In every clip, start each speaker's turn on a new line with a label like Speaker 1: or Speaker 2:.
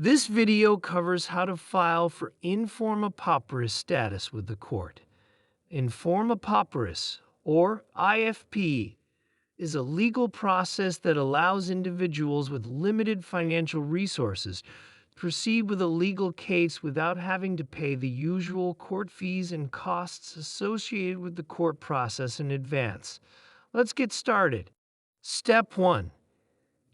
Speaker 1: This video covers how to file for Informa Pauperis status with the court. Informa Pauperis, or IFP, is a legal process that allows individuals with limited financial resources to proceed with a legal case without having to pay the usual court fees and costs associated with the court process in advance. Let's get started. Step 1.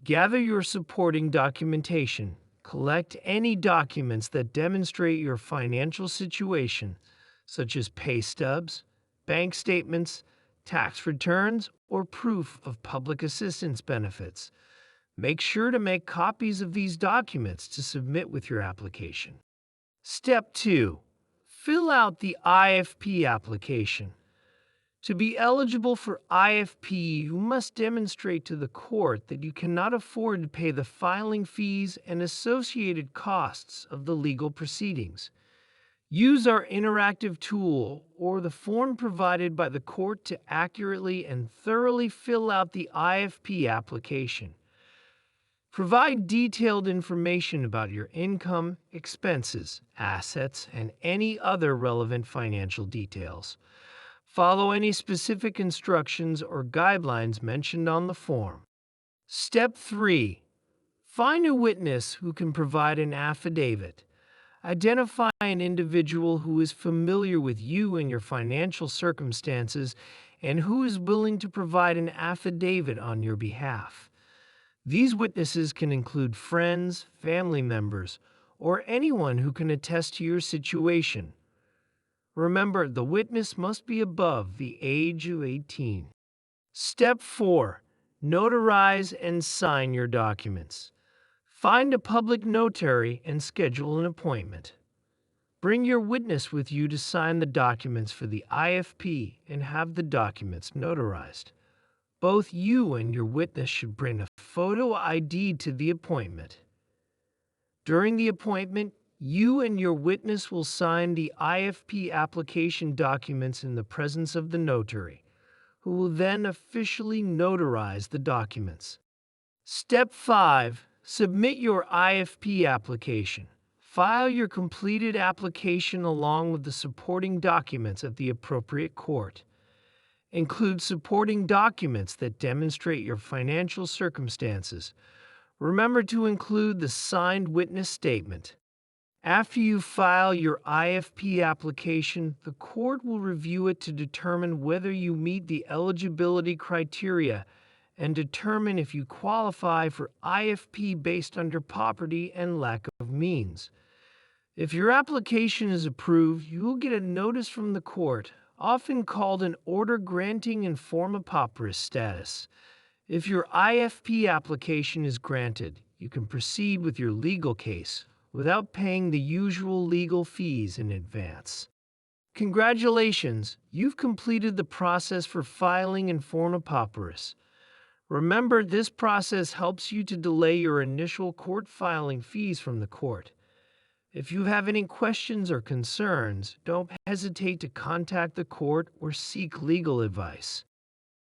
Speaker 1: Gather your supporting documentation. Collect any documents that demonstrate your financial situation, such as pay stubs, bank statements, tax returns, or proof of public assistance benefits. Make sure to make copies of these documents to submit with your application. Step 2. Fill out the IFP application. To be eligible for IFP, you must demonstrate to the court that you cannot afford to pay the filing fees and associated costs of the legal proceedings. Use our interactive tool or the form provided by the court to accurately and thoroughly fill out the IFP application. Provide detailed information about your income, expenses, assets, and any other relevant financial details. Follow any specific instructions or guidelines mentioned on the form. Step 3. Find a witness who can provide an affidavit. Identify an individual who is familiar with you and your financial circumstances and who is willing to provide an affidavit on your behalf. These witnesses can include friends, family members, or anyone who can attest to your situation. Remember, the witness must be above the age of 18. Step 4. Notarize and sign your documents. Find a public notary and schedule an appointment. Bring your witness with you to sign the documents for the IFP and have the documents notarized. Both you and your witness should bring a photo ID to the appointment. During the appointment, you and your witness will sign the IFP application documents in the presence of the notary, who will then officially notarize the documents. Step 5. Submit your IFP application. File your completed application along with the supporting documents at the appropriate court. Include supporting documents that demonstrate your financial circumstances. Remember to include the signed witness statement. After you file your IFP application, the court will review it to determine whether you meet the eligibility criteria and determine if you qualify for IFP based on your poverty and lack of means. If your application is approved, you will get a notice from the court, often called an order granting Informa Pauperis status. If your IFP application is granted, you can proceed with your legal case without paying the usual legal fees in advance. Congratulations, you've completed the process for filing Informa Pauperis. Remember, this process helps you to delay your initial court filing fees from the court. If you have any questions or concerns, don't hesitate to contact the court or seek legal advice.